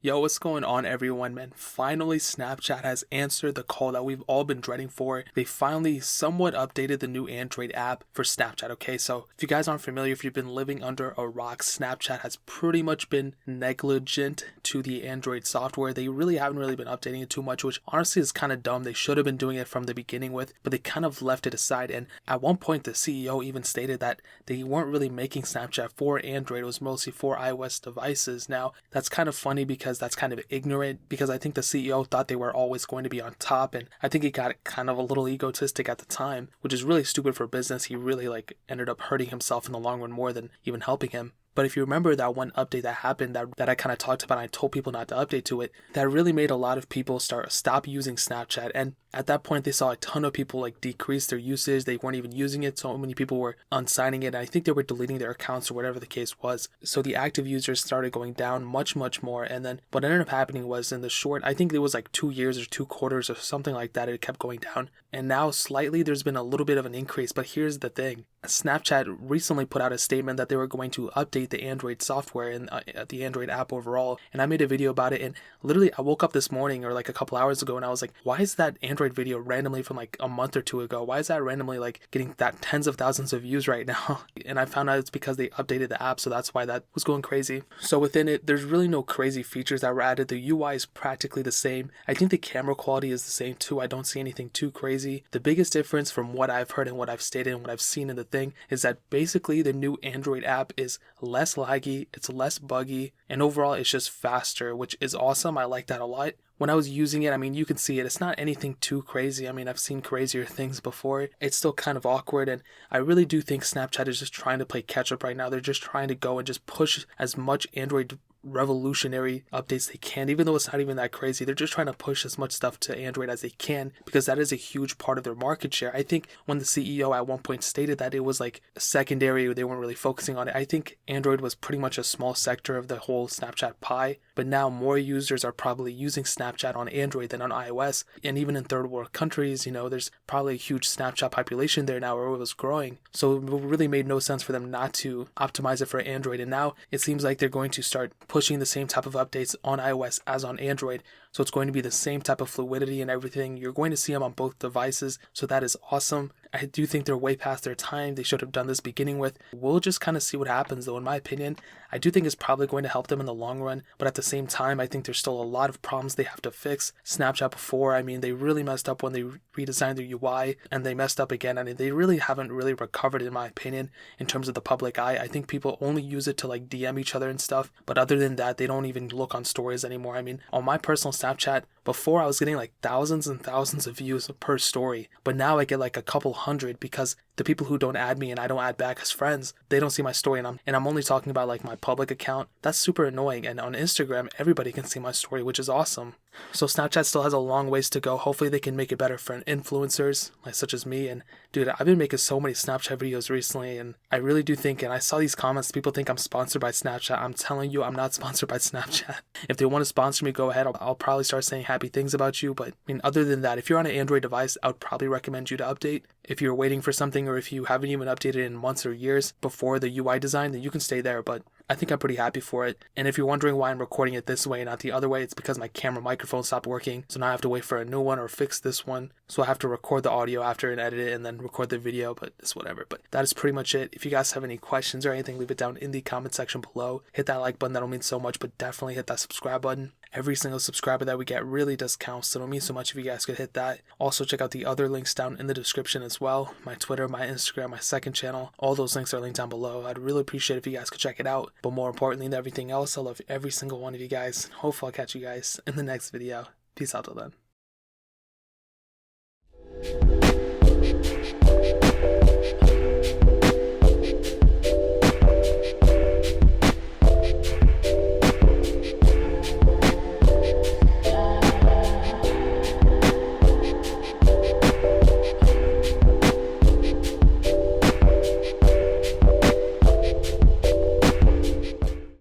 Yo, what's going on everyone, man? Finally, Snapchat has answered the call that we've all been dreading for. They finally somewhat updated the new Android app for Snapchat, okay? So if you guys aren't familiar, if you've been living under a rock, Snapchat has pretty much been negligent to the Android software. They really haven't been updating it too much, which honestly is kind of dumb. They should have been doing it from the beginning with, but they kind of left it aside. And at one point, the CEO even stated that they weren't really making Snapchat for Android. It was mostly for iOS devices. Now, that's kind of funny because that's kind of ignorant, because I think the CEO thought they were always going to be on top, and I think he got kind of a little egotistic at the time, which is really stupid for business. He really ended up hurting himself in the long run more than even helping him. But if you remember that one update that happened that I kind of talked about, and I told people not to update to it, that really made a lot of people stop using Snapchat. And at that point, they saw a ton of people decrease their usage. They weren't even using it. So many people were unsigning it. And I think they were deleting their accounts or whatever the case was. So the active users started going down much more. And then what ended up happening was, in the short, I think it was 2 years or 2 quarters or something like that, it kept going down. And now slightly there's been a little bit of an increase. But here's the thing. Snapchat recently put out a statement that they were going to update the Android software and the Android app overall. And I made a video about it. And literally I woke up this morning or a couple hours ago and I was like, why is that Android video randomly from a month or two ago? Why is that randomly getting that tens of thousands of views right now? And I found out it's because they updated the app. So that's why that was going crazy. So within it, there's really no crazy features that were added. The UI is practically the same. I think the camera quality is the same too. I don't see anything too crazy. The biggest difference from what I've heard and what I've stated and what I've seen in the thing is that basically the new Android app is less laggy, it's less buggy, and overall it's just faster, which is awesome. I like that a lot. When I was using it, you can see it. It's not anything too crazy. I've seen crazier things before. It's still kind of awkward, and I really do think Snapchat is just trying to play catch up right now. They're just trying to go and just push as much Android revolutionary updates they can, even though it's not even that crazy. They're just trying to push as much stuff to Android as they can, because that is a huge part of their market share. I think when the CEO at one point stated that it was secondary, they weren't really focusing on it. I think Android was pretty much a small sector of the whole Snapchat pie, but now more users are probably using Snapchat on Android than on iOS. And even in third world countries, there's probably a huge Snapchat population there now, or it was growing. So it really made no sense for them not to optimize it for Android. And now it seems like they're going to start pushing the same type of updates on iOS as on Android. So it's going to be the same type of fluidity and everything. You're going to see them on both devices. So that is awesome. I do think they're way past their time. They should have done this beginning with. We'll just kind of see what happens though. In my opinion, I do think it's probably going to help them in the long run. But at the same time, I think there's still a lot of problems they have to fix. Snapchat before, they really messed up when they redesigned their UI, and they messed up again. They really haven't really recovered, in my opinion, in terms of the public eye. I think people only use it to DM each other and stuff. But other than that, they don't even look on stories anymore. On my personal Snapchat, before I was getting thousands and thousands of views per story, but now I get a couple hundred, because the people who don't add me and I don't add back as friends, they don't see my story, and I'm only talking about my public account. That's super annoying. And on Instagram, everybody can see my story, which is awesome. So Snapchat still has a long ways to go. Hopefully they can make it better for influencers such as me. And dude, I've been making so many Snapchat videos recently, and I really do think, and I saw these comments, people think I'm sponsored by Snapchat. I'm telling you, I'm not sponsored by Snapchat. If they want to sponsor me, go ahead. I'll probably start saying happy things about you. But other than that, if you're on an Android device, I would probably recommend you to update. If you're waiting for something, or if you haven't even updated in months or years before the UI design, then you can stay there. But I think I'm pretty happy for it. And if you're wondering why I'm recording it this way and not the other way, it's because my camera microphone stopped working. So now I have to wait for a new one or fix this one. So I have to record the audio after and edit it and then record the video, but it's whatever. But that is pretty much it. If you guys have any questions or anything, leave it down in the comment section below. Hit that like button, that'll mean so much, but definitely hit that subscribe button. Every single subscriber that we get really does count, so it'll mean so much if you guys could hit that. Also check out the other links down in the description as well. My Twitter, my Instagram, my second channel. All those links are linked down below. I'd really appreciate if you guys could check it out. But more importantly than everything else, I love every single one of you guys. Hopefully I'll catch you guys in the next video. Peace out till then.